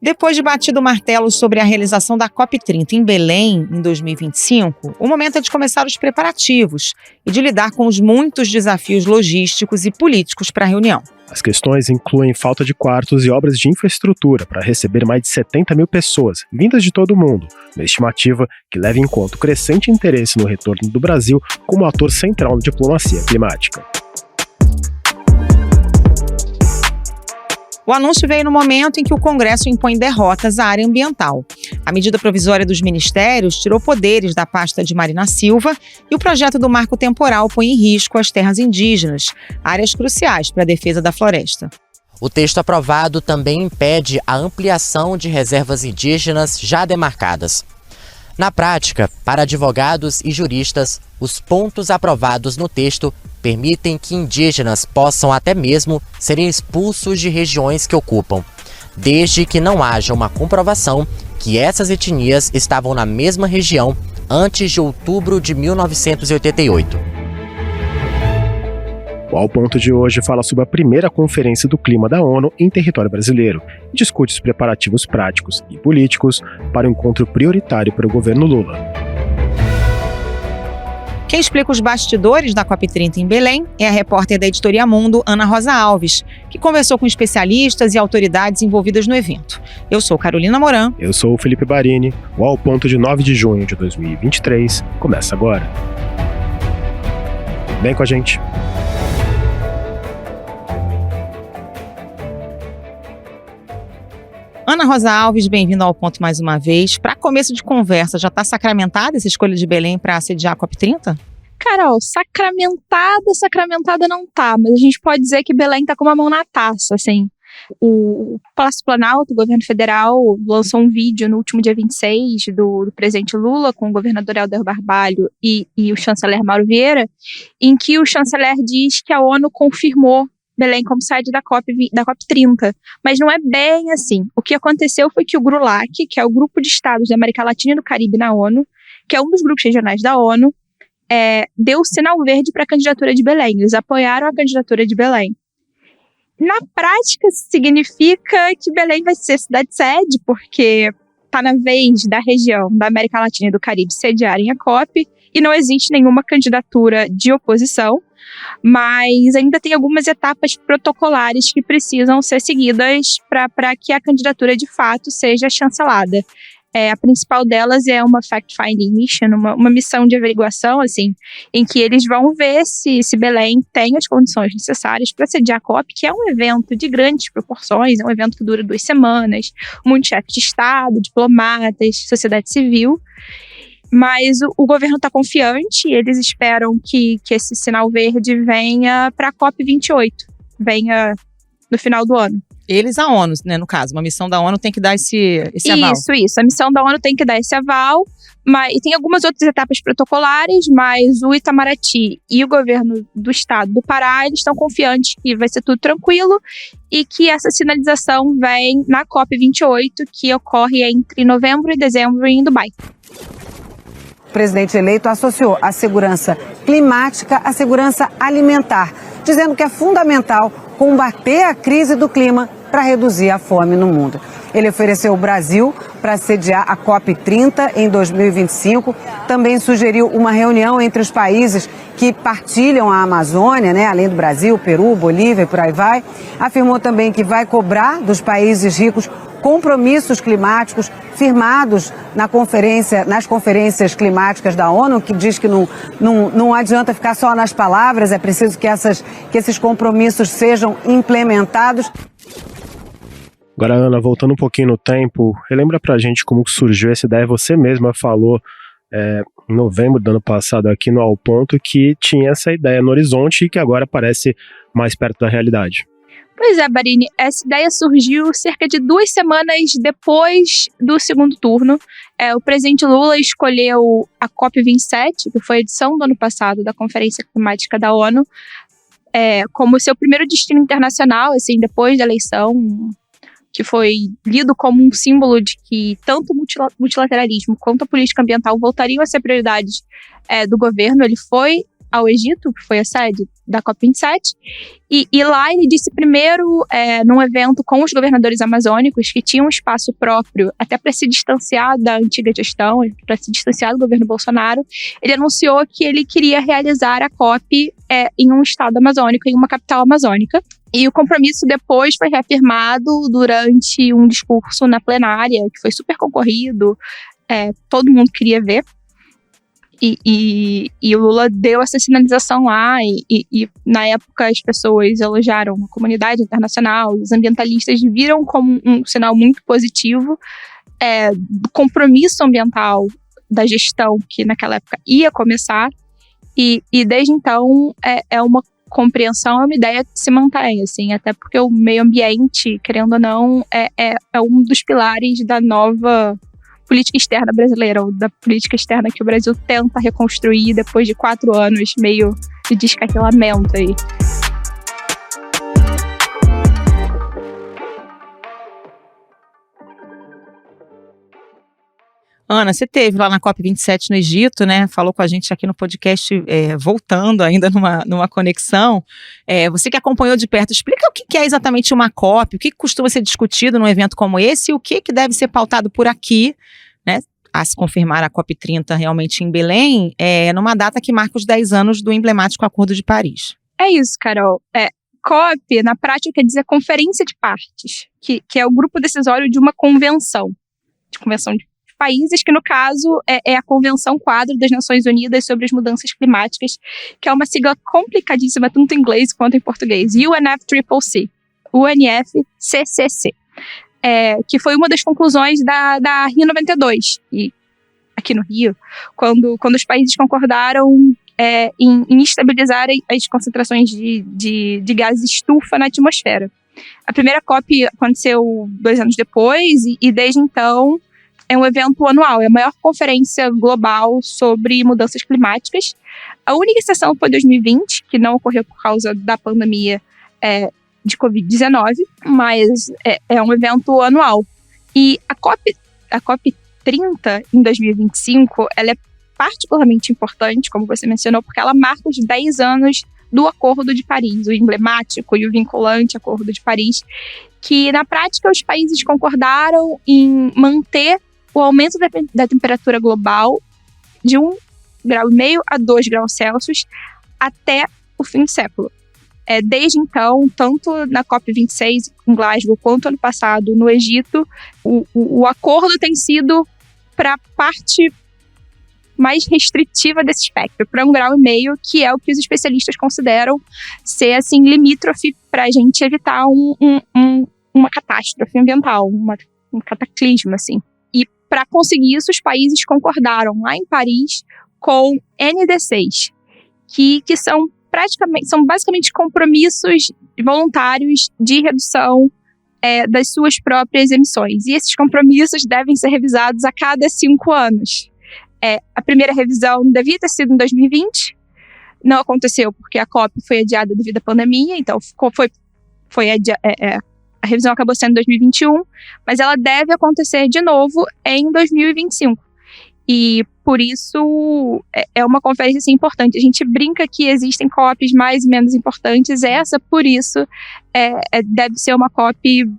Depois de batido o martelo sobre a realização da COP30 em Belém, em 2025, o momento é de começar os preparativos e de lidar com os muitos desafios logísticos e políticos para a reunião. As questões incluem falta de quartos e obras de infraestrutura para receber mais de 70 mil pessoas, vindas de todo o mundo, uma estimativa que leva em conta o crescente interesse no retorno do Brasil como ator central na diplomacia climática. O anúncio veio no momento em que o Congresso impõe derrotas à área ambiental. A medida provisória dos ministérios tirou poderes da pasta de Marina Silva e o projeto do marco temporal põe em risco as terras indígenas, áreas cruciais para a defesa da floresta. O texto aprovado também impede a ampliação de reservas indígenas já demarcadas. Na prática, para advogados e juristas, os pontos aprovados no texto permitem que indígenas possam até mesmo serem expulsos de regiões que ocupam, desde que não haja uma comprovação que essas etnias estavam na mesma região antes de outubro de 1988. O Ao Ponto de hoje fala sobre a primeira Conferência do Clima da ONU em território brasileiro e discute os preparativos práticos e políticos para o encontro prioritário para o governo Lula. Quem explica os bastidores da COP30 em Belém é a repórter da Editoria Mundo, Ana Rosa Alves, que conversou com especialistas e autoridades envolvidas no evento. Eu sou Carolina Moran. Eu sou o Felipe Barini. O Ao Ponto de 9 de junho de 2023 começa agora. Vem com a gente. Ana Rosa Alves, bem-vinda ao Ponto mais uma vez. Para começo de conversa, já está sacramentada essa escolha de Belém para sediar a COP30? Carol, sacramentada não tá, mas a gente pode dizer que Belém tá com uma mão na taça, assim. O Palácio Planalto, o governo federal, lançou um vídeo no último dia 26 do presidente Lula com o governador Helder Barbalho e o chanceler Mauro Vieira, em que o chanceler diz que a ONU confirmou Belém como sede da COP30, mas não é bem assim. O que aconteceu foi que o GRULAC, que é o Grupo de Estados da América Latina e do Caribe na ONU, que é um dos grupos regionais da ONU, deu o sinal verde para a candidatura de Belém. Eles apoiaram a candidatura de Belém. Na prática, significa que Belém vai ser cidade-sede, porque está na vez da região da América Latina e do Caribe sediarem a COP, e não existe nenhuma candidatura de oposição, mas ainda tem algumas etapas protocolares que precisam ser seguidas para que a candidatura de fato seja chancelada. A principal delas é uma fact-finding mission, uma missão de averiguação, assim, em que eles vão ver se Belém tem as condições necessárias para sediar a COP, que é um evento de grandes proporções, é um evento que dura 2 semanas, muitos chefes de Estado, diplomatas, sociedade civil. Mas o governo está confiante e eles esperam que esse sinal verde venha para a COP28, venha no final do ano. Eles, a ONU, né, no caso, uma missão da ONU tem que dar esse aval. Isso, a missão da ONU tem que dar esse aval, e tem algumas outras etapas protocolares, mas o Itamaraty e o governo do estado do Pará, eles estão confiantes que vai ser tudo tranquilo e que essa sinalização vem na COP28, que ocorre entre novembro e dezembro em Dubai. O presidente eleito associou a segurança climática à segurança alimentar, dizendo que é fundamental combater a crise do clima para reduzir a fome no mundo. Ele ofereceu o Brasil para sediar a COP30 em 2025. Também sugeriu uma reunião entre os países que partilham a Amazônia, né, além do Brasil, Peru, Bolívia e por aí vai. Afirmou também que vai cobrar dos países ricos compromissos climáticos firmados nas conferências climáticas da ONU, que diz que não adianta ficar só nas palavras, é preciso que esses compromissos sejam implementados. Agora, Ana, voltando um pouquinho no tempo, relembra pra gente como surgiu essa ideia. Você mesma falou em novembro do ano passado aqui no Ao Ponto que tinha essa ideia no horizonte e que agora parece mais perto da realidade. Pois é, Barini, essa ideia surgiu cerca de 2 semanas depois do segundo turno. O presidente Lula escolheu a COP27, que foi a edição do ano passado da Conferência Climática da ONU, como seu primeiro destino internacional, assim, depois da eleição, que foi lido como um símbolo de que tanto o multilateralismo quanto a política ambiental voltariam a ser prioridades do governo. Ele foi ao Egito, que foi a sede da COP27, e lá ele disse primeiro, num evento com os governadores amazônicos, que tinham um espaço próprio, até para se distanciar da antiga gestão, para se distanciar do governo Bolsonaro, ele anunciou que ele queria realizar a COP em um estado amazônico, em uma capital amazônica. E o compromisso depois foi reafirmado durante um discurso na plenária, que foi super concorrido, todo mundo queria ver. E o Lula deu essa sinalização lá, e na época as pessoas elogiaram a comunidade internacional, os ambientalistas viram como um sinal muito positivo do compromisso ambiental da gestão que naquela época ia começar, e desde então é uma compreensão, é uma ideia que se mantém, assim, até porque o meio ambiente, querendo ou não, é um dos pilares da nova política externa brasileira, ou da política externa que o Brasil tenta reconstruir depois de 4 anos meio de descarrilamento aí. Ana, você esteve lá na COP27 no Egito, né? Falou com a gente aqui no podcast, voltando ainda numa conexão. Você que acompanhou de perto, explica o que é exatamente uma COP, o que costuma ser discutido num evento como esse e o que deve ser pautado por aqui, né? A se confirmar a COP30 realmente em Belém, numa data que marca os 10 anos do emblemático Acordo de Paris. É isso, Carol. COP, na prática, quer dizer Conferência de Partes, que é o grupo decisório de uma convenção de países, que no caso é a Convenção Quadro das Nações Unidas sobre as Mudanças Climáticas, que é uma sigla complicadíssima, tanto em inglês quanto em português, UNFCCC, que foi uma das conclusões da Rio 92, e aqui no Rio, quando os países concordaram em estabilizar as concentrações de gases estufa na atmosfera. A primeira COP aconteceu 2 anos depois, e desde então é um evento anual, é a maior conferência global sobre mudanças climáticas. A única exceção foi 2020, que não ocorreu por causa da pandemia de Covid-19, mas é um evento anual. E a COP30, em 2025, ela é particularmente importante, como você mencionou, porque ela marca os 10 anos do Acordo de Paris, o emblemático e o vinculante Acordo de Paris, que, na prática, os países concordaram em manter o aumento da temperatura global de 1,5 grau a 2 graus Celsius até o fim do século. Desde então, tanto na COP26 em Glasgow quanto ano passado no Egito, o acordo tem sido para a parte mais restritiva desse espectro, para 1,5 grau, que é o que os especialistas consideram ser assim, limítrofe para a gente evitar uma catástrofe ambiental, um cataclisma, assim. E para conseguir isso, os países concordaram lá em Paris com NDCs, que são basicamente compromissos voluntários de redução das suas próprias emissões. E esses compromissos devem ser revisados a cada 5 anos. A primeira revisão devia ter sido em 2020, não aconteceu porque a COP foi adiada devido à pandemia, então a revisão acabou sendo em 2021, mas ela deve acontecer de novo em 2025. E por isso é uma conferência assim, importante. A gente brinca que existem COPs mais e menos importantes. Essa, por isso, deve ser uma COP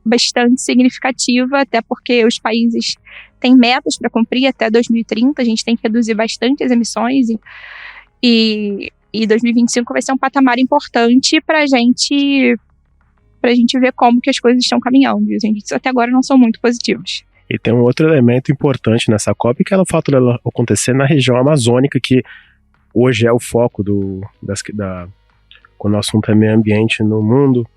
bastante significativa, até porque os países têm metas para cumprir até 2030. A gente tem que reduzir bastante as emissões. E 2025 vai ser um patamar importante para a gente ver como que as coisas estão caminhando. E os indícios até agora não são muito positivos. E tem um outro elemento importante nessa COP, que é o fato dela acontecer na região amazônica, que hoje é o foco quando o assunto é meio ambiente no mundo.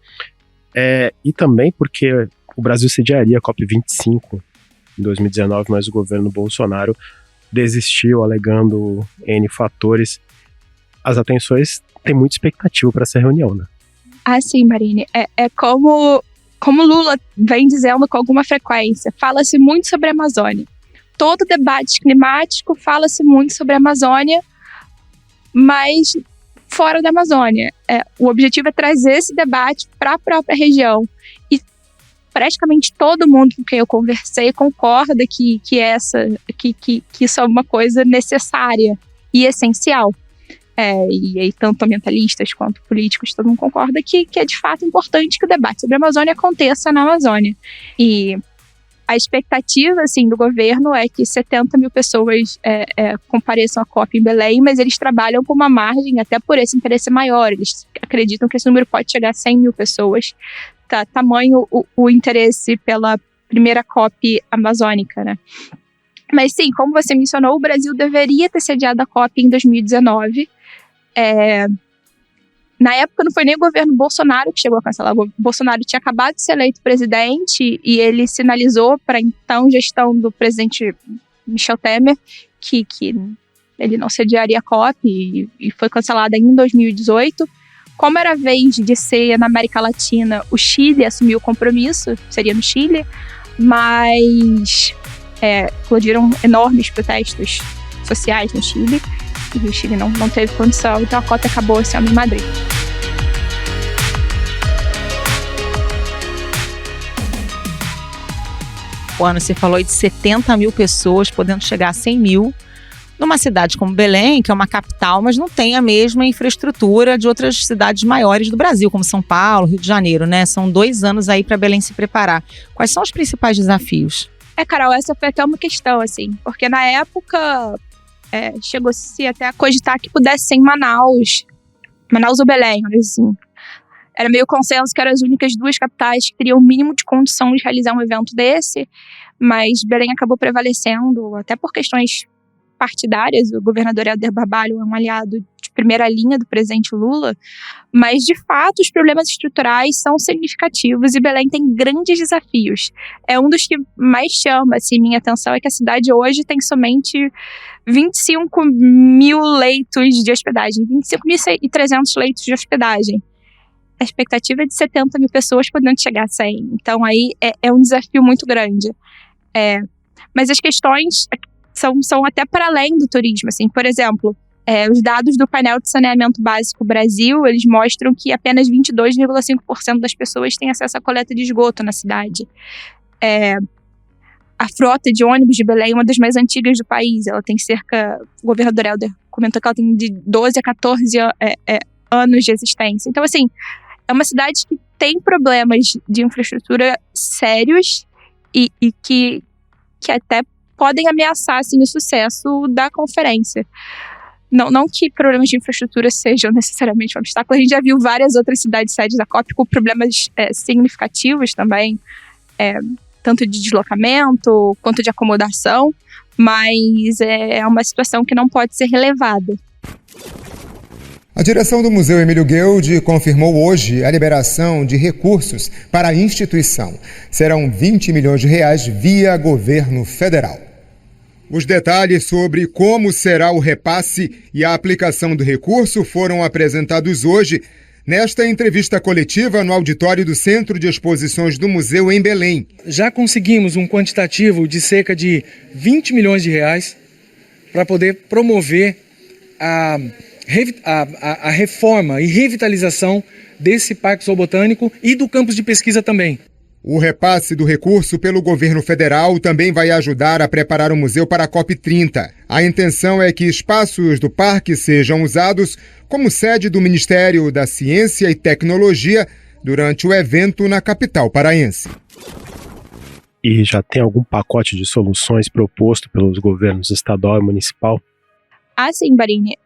E também porque o Brasil sediaria a COP25 em 2019, mas o governo Bolsonaro desistiu, alegando N fatores. As atenções têm muita expectativa para essa reunião, né? Ah, sim, Marine. Como Lula vem dizendo com alguma frequência, fala-se muito sobre a Amazônia. Todo debate climático fala-se muito sobre a Amazônia, mas fora da Amazônia. O objetivo é trazer esse debate para a própria região. E praticamente todo mundo com quem eu conversei concorda que isso é uma coisa necessária e essencial. E aí, tanto ambientalistas quanto políticos, todo mundo concorda que é de fato importante que o debate sobre a Amazônia aconteça na Amazônia. E a expectativa, assim, do governo é que 70 mil pessoas compareçam à COP em Belém, mas eles trabalham com uma margem, até por esse interesse maior. Eles acreditam que esse número pode chegar a 100 mil pessoas. Tamanho o interesse pela primeira COP amazônica, né? Mas sim, como você mencionou, o Brasil deveria ter sediado a COP em 2019. Na época não foi nem o governo Bolsonaro que chegou a cancelar. O Bolsonaro tinha acabado de ser eleito presidente e ele sinalizou para a então gestão do presidente Michel Temer que ele não sediaria a COP e foi cancelada em 2018. Como era a vez de ser na América Latina, o Chile assumiu o compromisso, seria no Chile, mas eclodiram enormes protestos sociais no Chile e o Chile não teve condição, então a COP acabou esse ano em Madrid. Ana, você falou de 70 mil pessoas podendo chegar a 100 mil. Numa cidade como Belém, que é uma capital, mas não tem a mesma infraestrutura de outras cidades maiores do Brasil, como São Paulo, Rio de Janeiro, né? São 2 anos aí para Belém se preparar. Quais são os principais desafios? Carol, essa foi até uma questão, assim, porque na época chegou-se até a cogitar que pudesse ser em Manaus ou Belém, assim. Era meio consenso que eram as únicas 2 capitais que teriam o mínimo de condição de realizar um evento desse, mas Belém acabou prevalecendo, até por questões partidárias. O governador Helder Barbalho é um aliado de primeira linha do presidente Lula, mas de fato os problemas estruturais são significativos e Belém tem grandes desafios. Um dos que mais chama assim, minha atenção é que a cidade hoje tem somente 25 mil leitos de hospedagem, 25.300 leitos de hospedagem. A expectativa é de 70 mil pessoas podendo chegar a 100. Então aí é um desafio muito grande. Mas as questões são até para além do turismo, assim. Por exemplo, os dados do painel de saneamento básico Brasil, eles mostram que apenas 22,5% das pessoas têm acesso à coleta de esgoto na cidade. A frota de ônibus de Belém é uma das mais antigas do país. Ela tem o governador Helder comentou que ela tem de 12 a 14 anos de existência. Então, assim, é uma cidade que tem problemas de infraestrutura sérios e que até podem ameaçar assim, o sucesso da conferência. Não que problemas de infraestrutura sejam necessariamente um obstáculo, a gente já viu várias outras cidades sedes da COP com problemas significativos também, tanto de deslocamento quanto de acomodação, mas é uma situação que não pode ser relevada. A direção do Museu Emílio Gueldi confirmou hoje a liberação de recursos para a instituição. Serão 20 milhões de reais via governo federal. Os detalhes sobre como será o repasse e a aplicação do recurso foram apresentados hoje nesta entrevista coletiva no auditório do Centro de Exposições do Museu em Belém. Já conseguimos um quantitativo de cerca de 20 milhões de reais para poder promover a reforma e revitalização desse Parque Zoobotânico e do campus de pesquisa também. O repasse do recurso pelo governo federal também vai ajudar a preparar o museu para a COP30. A intenção é que espaços do parque sejam usados como sede do Ministério da Ciência e Tecnologia durante o evento na capital paraense. E já tem algum pacote de soluções proposto pelos governos estadual e municipal? Sim, Barini.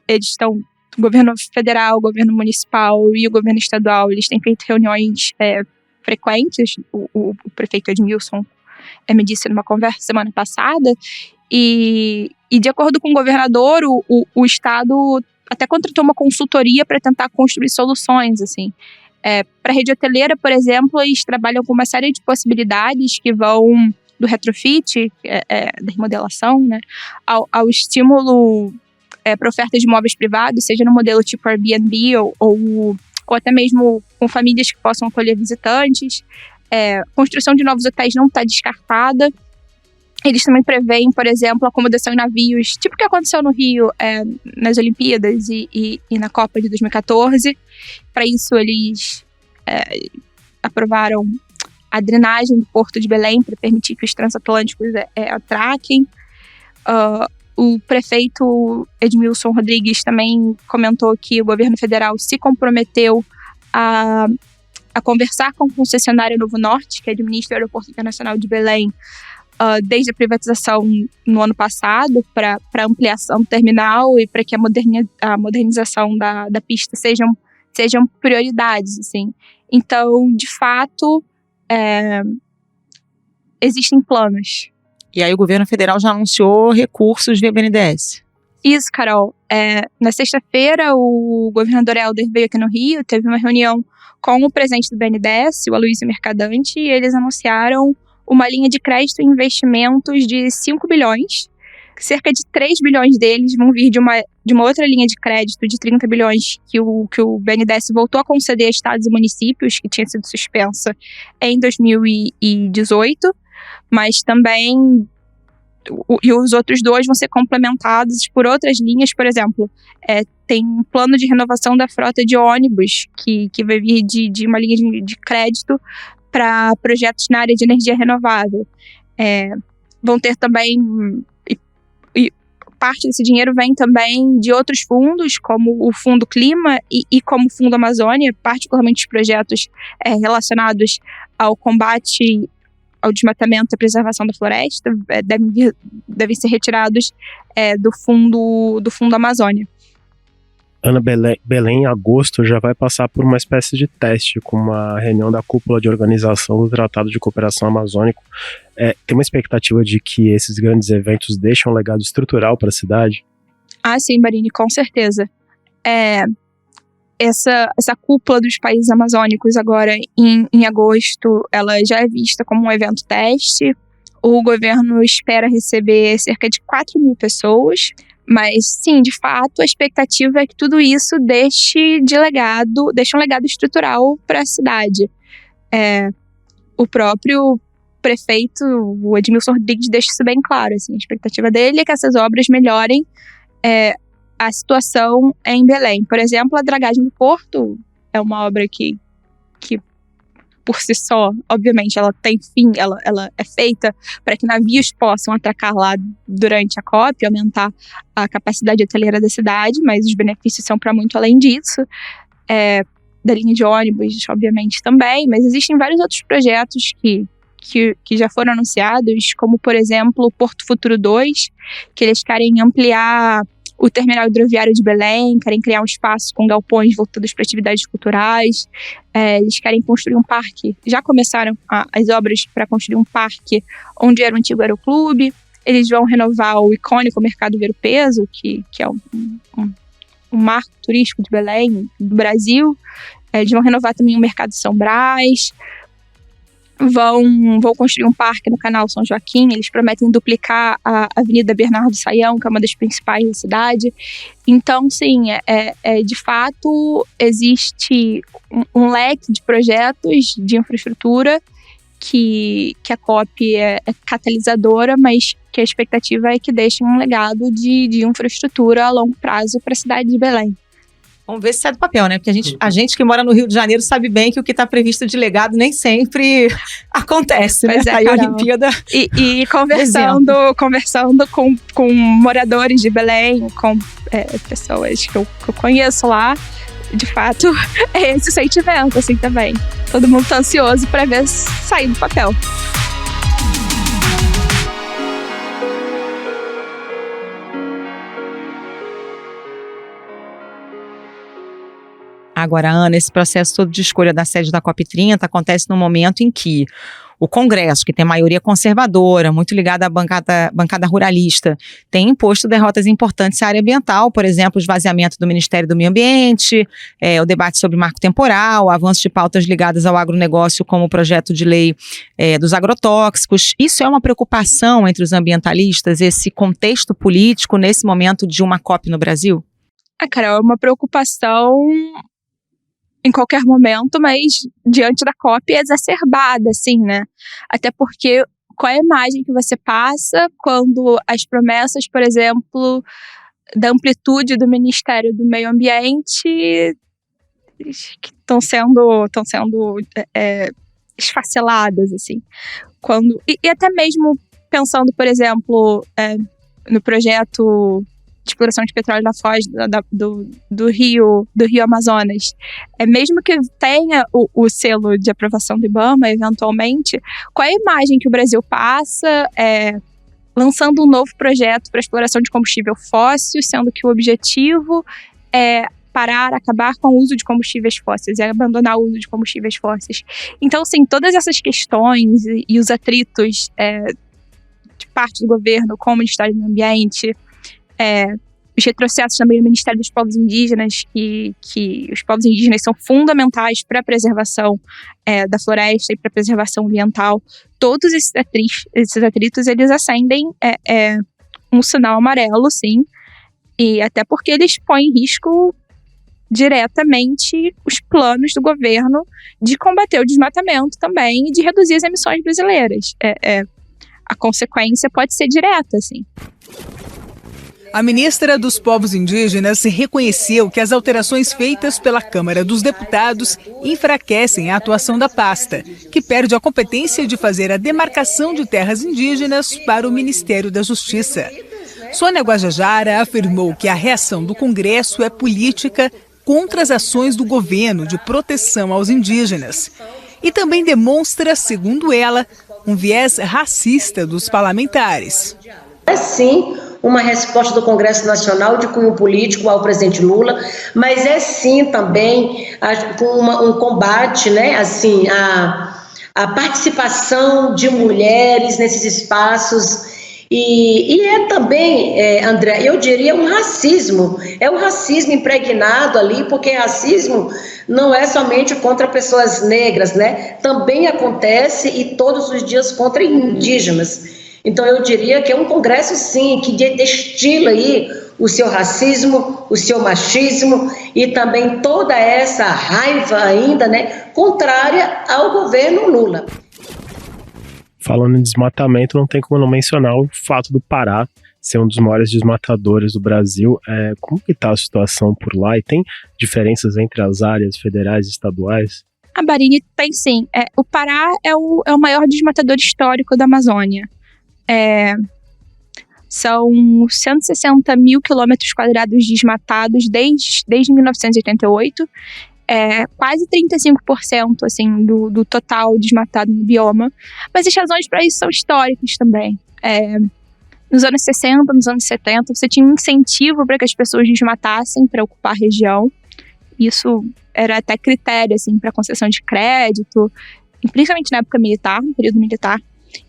Eles estão, o governo federal, o governo municipal e o governo estadual, eles têm feito reuniões frequentes. O prefeito Edmilson me disse numa conversa semana passada, e de acordo com o governador, o estado até contratou uma consultoria para tentar construir soluções, assim. Para a rede hoteleira, por exemplo, eles trabalham com uma série de possibilidades que vão do retrofit, da remodelação, né, ao estímulo para oferta de imóveis privados, seja no modelo tipo Airbnb ou até mesmo com famílias que possam acolher visitantes. Construção de novos hotéis não está descartada. Eles também preveem, por exemplo, acomodação em navios, tipo o que aconteceu no Rio nas Olimpíadas e na Copa de 2014. Para isso, eles aprovaram a drenagem do Porto de Belém para permitir que os transatlânticos atraquem. O prefeito Edmilson Rodrigues também comentou que o governo federal se comprometeu a conversar com a concessionária Novo Norte, que administra o Aeroporto Internacional de Belém, desde a privatização no ano passado, para ampliação do terminal e para que a modernização da pista sejam prioridades, assim. Então, de fato, existem planos. E aí o governo federal já anunciou recursos via BNDES. Isso, Carol. Na sexta-feira, o governador Helder veio aqui no Rio, teve uma reunião com o presidente do BNDES, o Aloysio Mercadante, e eles anunciaram uma linha de crédito e investimentos de 5 bilhões. Cerca de 3 bilhões deles vão vir de uma outra linha de crédito de 30 bilhões que o BNDES voltou a conceder a estados e municípios, que tinha sido suspensa em 2018, mas também e os outros 2 vão ser complementados por outras linhas. Por exemplo, tem um plano de renovação da frota de ônibus que vai vir de uma linha de crédito para projetos na área de energia renovável. Vão ter também, e parte desse dinheiro vem também de outros fundos, como o Fundo Clima e como o Fundo Amazônia, particularmente os projetos relacionados ao combate ao desmatamento e à preservação da floresta, devem ser retirados do Fundo Amazônia. Ana, Belém, em agosto, já vai passar por uma espécie de teste com uma reunião da cúpula de organização do Tratado de Cooperação Amazônico. Tem uma expectativa de que esses grandes eventos deixem um legado estrutural para a cidade? Ah, sim, Marini, com certeza. Essa cúpula dos países amazônicos agora em agosto, ela já é vista como um evento teste. O governo espera receber cerca de 4 mil pessoas, mas sim, de fato, a expectativa é que tudo isso deixe um legado estrutural para a cidade. O próprio prefeito, o Edmilson Rodrigues, deixa isso bem claro. Assim, a expectativa dele é que essas obras melhorem a situação em Belém. Por exemplo, a dragagem do Porto é uma obra que por si só, obviamente, ela tem fim, ela é feita para que navios possam atracar lá durante a COP, aumentar a capacidade hoteleira da cidade, mas os benefícios são para muito além disso. Da linha de ônibus, obviamente, também, mas existem vários outros projetos que já foram anunciados, como, por exemplo, o Porto Futuro 2, que eles querem ampliar o terminal hidroviário de Belém, querem criar um espaço com galpões voltados para atividades culturais, eles querem construir um parque, já começaram as obras para construir um parque onde era o antigo aeroclube, eles vão renovar o icônico Mercado Ver o Peso, que é um marco turístico de Belém, do Brasil, eles vão renovar também o Mercado São Brás, vão construir um parque no canal São Joaquim, eles prometem duplicar a Avenida Bernardo Saião, que é uma das principais da cidade. Então, sim, de fato, existe um leque de projetos de infraestrutura que a COP é catalisadora, mas que a expectativa é que deixem um legado de infraestrutura a longo prazo para a cidade de Belém. Vamos ver se sai do papel, né? Porque a gente que mora no Rio de Janeiro sabe bem que o que está previsto de legado nem sempre acontece, né? Tá aí a Olimpíada. E conversando com moradores de Belém, com pessoas que eu conheço lá, de fato, é esse sentimento, assim, também. Todo mundo tá ansioso para ver sair do papel. Agora, Ana, esse processo todo de escolha da sede da COP30 acontece no momento em que o Congresso, que tem maioria conservadora, muito ligada à bancada ruralista, tem imposto derrotas importantes à área ambiental, por exemplo, o esvaziamento do Ministério do Meio Ambiente, o debate sobre marco temporal, o avanço de pautas ligadas ao agronegócio, como o projeto de lei dos agrotóxicos. Isso é uma preocupação entre os ambientalistas, esse contexto político nesse momento de uma COP no Brasil? Carol, é uma preocupação em qualquer momento, mas diante da COP é exacerbada, assim, né? Até porque qual é a imagem que você passa quando as promessas, por exemplo, da amplitude do Ministério do Meio Ambiente que estão sendo esfaceladas, assim. E até mesmo pensando, por exemplo, no projeto de exploração de petróleo na foz do Rio Amazonas, mesmo que tenha o selo de aprovação do IBAMA, eventualmente, qual é a imagem que o Brasil passa lançando um novo projeto para exploração de combustível fóssil, sendo que o objetivo é acabar com o uso de combustíveis fósseis e abandonar o uso de combustíveis fósseis. Então, assim, todas essas questões e os atritos de parte do governo com o Ministério do Meio Ambiente, os retrocessos também no Ministério dos Povos Indígenas, que os povos indígenas são fundamentais para a preservação da floresta e para a preservação ambiental. Todos esses atritos, eles acendem um sinal amarelo, sim, e até porque eles põem em risco diretamente os planos do governo de combater o desmatamento também e de reduzir as emissões brasileiras. A consequência pode ser direta, assim. A ministra dos Povos Indígenas reconheceu que as alterações feitas pela Câmara dos Deputados enfraquecem a atuação da pasta, que perde a competência de fazer a demarcação de terras indígenas para o Ministério da Justiça. Sônia Guajajara afirmou que a reação do Congresso é política contra as ações do governo de proteção aos indígenas. E também demonstra, segundo ela, um viés racista dos parlamentares. É sim uma resposta do Congresso Nacional de cunho político ao presidente Lula, mas é sim também um combate, né, assim, a participação de mulheres nesses espaços. E é também, André, eu diria um racismo impregnado ali, porque racismo não é somente contra pessoas negras, né? Também acontece e todos os dias contra indígenas. Então eu diria que é um Congresso, sim, que destila aí o seu racismo, o seu machismo e também toda essa raiva ainda, né, contrária ao governo Lula. Falando em desmatamento, não tem como não mencionar o fato do Pará ser um dos maiores desmatadores do Brasil. Como que está a situação por lá? E tem diferenças entre as áreas federais e estaduais? A Barini tem sim. O Pará é o maior desmatador histórico da Amazônia. São 160 mil quilômetros quadrados desmatados desde 1988. Quase 35% assim, do total desmatado no bioma. Mas as razões para isso são históricas também. Nos anos 60, nos anos 70, você tinha um incentivo para que as pessoas desmatassem para ocupar a região. Isso era até critério assim, para concessão de crédito, principalmente na época militar, no período militar.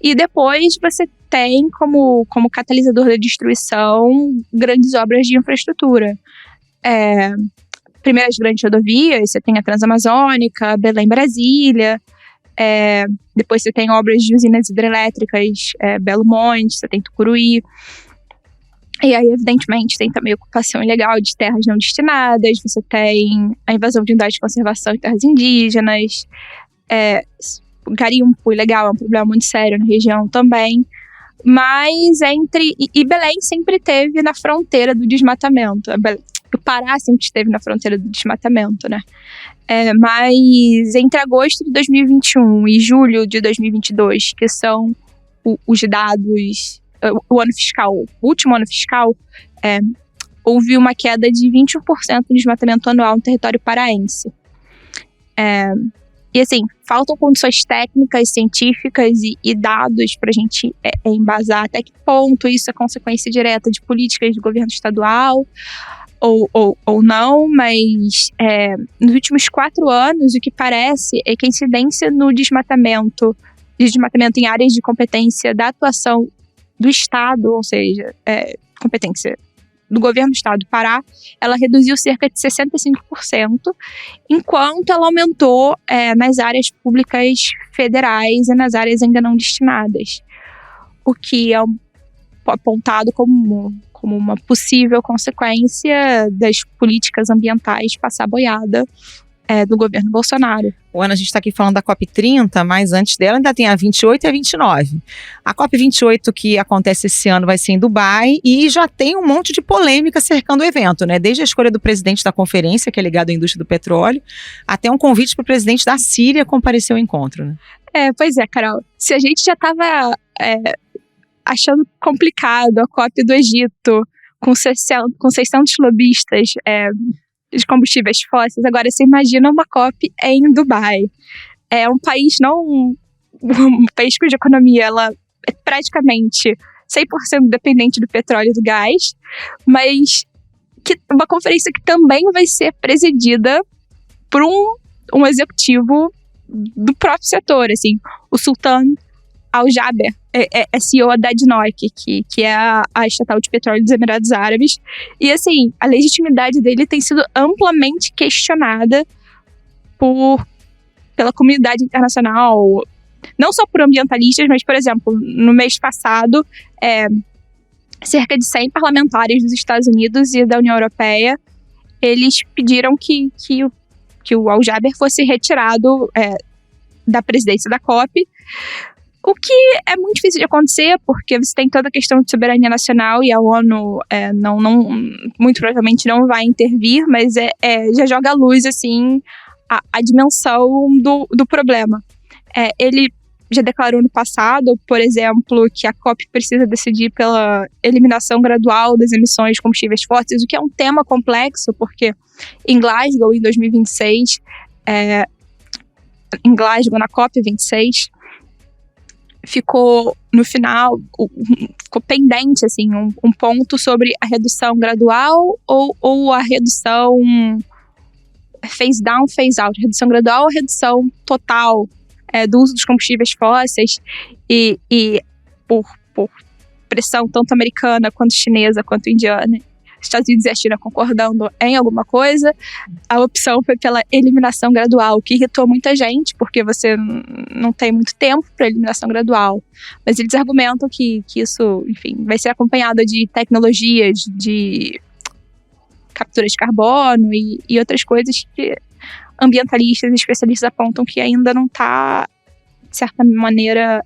E depois você tem como catalisador da destruição grandes obras de infraestrutura. Primeiras grandes rodovias, você tem a Transamazônica, Belém-Brasília, depois você tem obras de usinas hidrelétricas, Belo Monte, você tem Tucuruí. E aí, evidentemente, tem também ocupação ilegal de terras não destinadas, você tem a invasão de unidades de conservação em terras indígenas, garimpo ilegal é um problema muito sério na região também. Mas e Belém sempre esteve na fronteira do desmatamento. O Pará sempre esteve na fronteira do desmatamento, né? Mas entre agosto de 2021 e julho de 2022, que são os dados, o ano fiscal, o último ano fiscal, houve uma queda de 21% no desmatamento anual no território paraense. E assim, faltam condições técnicas, científicas e dados para a gente embasar até que ponto isso é consequência direta de políticas do governo estadual ou não, mas nos últimos 4 anos o que parece é que a incidência no desmatamento em áreas de competência da atuação do Estado, ou seja, competência do governo do Estado do Pará, ela reduziu cerca de 65%, enquanto ela aumentou nas áreas públicas federais e nas áreas ainda não destinadas, o que é apontado como uma possível consequência das políticas ambientais passar boiada do governo Bolsonaro. Ana, a gente está aqui falando da COP30, mas antes dela ainda tem a 28 e a 29. A COP28 que acontece esse ano vai ser em Dubai e já tem um monte de polêmica cercando o evento, né? Desde a escolha do presidente da conferência, que é ligado à indústria do petróleo, até um convite para o presidente da Síria comparecer ao encontro, né? Pois é, Carol. Se a gente já estava achando complicado a COP do Egito, com 600 lobistas de combustíveis fósseis, agora você imagina uma COP em Dubai. É um país um país cuja economia ela é praticamente 100% dependente do petróleo e do gás, mas uma conferência que também vai ser presidida por um executivo do próprio setor, assim, o Sultan Al Jaber, é CEO da ADNOC, que é a estatal de petróleo dos Emirados Árabes. E, assim, a legitimidade dele tem sido amplamente questionada pela comunidade internacional, não só por ambientalistas, mas, por exemplo, no mês passado, cerca de 100 parlamentares dos Estados Unidos e da União Europeia, eles pediram que o Al Jaber fosse retirado da presidência da COP, o que é muito difícil de acontecer, porque você tem toda a questão de soberania nacional e a ONU muito provavelmente não vai intervir, mas já joga à luz assim, a dimensão do problema. Ele já declarou no passado, por exemplo, que a COP precisa decidir pela eliminação gradual das emissões de combustíveis fósseis, o que é um tema complexo, porque em Glasgow, em 2026, na COP 26, ficou no final, ficou pendente assim, um ponto sobre a redução gradual ou a redução phase down, phase out, redução gradual ou redução total do uso dos combustíveis fósseis, e por pressão tanto americana quanto chinesa quanto indiana, Estados Unidos e a China concordando em alguma coisa, a opção foi pela eliminação gradual, que irritou muita gente, porque você não tem muito tempo para eliminação gradual. Mas eles argumentam que isso, enfim, vai ser acompanhado de tecnologias de captura de carbono e outras coisas que ambientalistas e especialistas apontam que ainda não está, de certa maneira,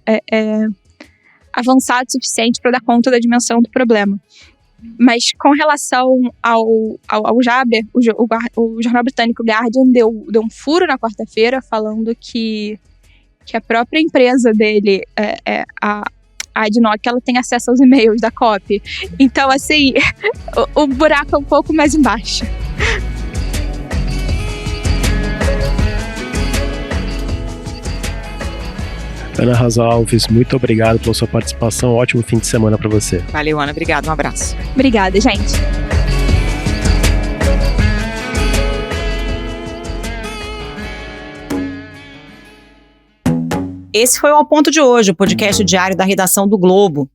avançado o suficiente para dar conta da dimensão do problema. Mas com relação ao Jaber, o jornal britânico Guardian deu um furo na quarta-feira falando que a própria empresa dele, a ADNOC, ela tem acesso aos e-mails da COP. Então, assim, o buraco é um pouco mais embaixo. Ana Rosa Alves, muito obrigado pela sua participação. Ótimo fim de semana para você. Valeu, Ana. Obrigado. Um abraço. Obrigada, gente. Esse foi o Ao Ponto de hoje, o podcast diário da redação do Globo.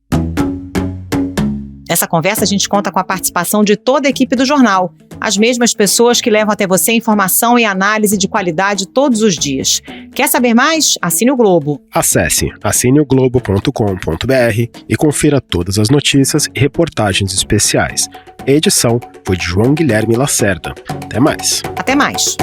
Nessa conversa, a gente conta com a participação de toda a equipe do jornal, as mesmas pessoas que levam até você informação e análise de qualidade todos os dias. Quer saber mais? Assine o Globo. Acesse assineoglobo.com.br e confira todas as notícias e reportagens especiais. A edição foi de João Guilherme Lacerda. Até mais. Até mais.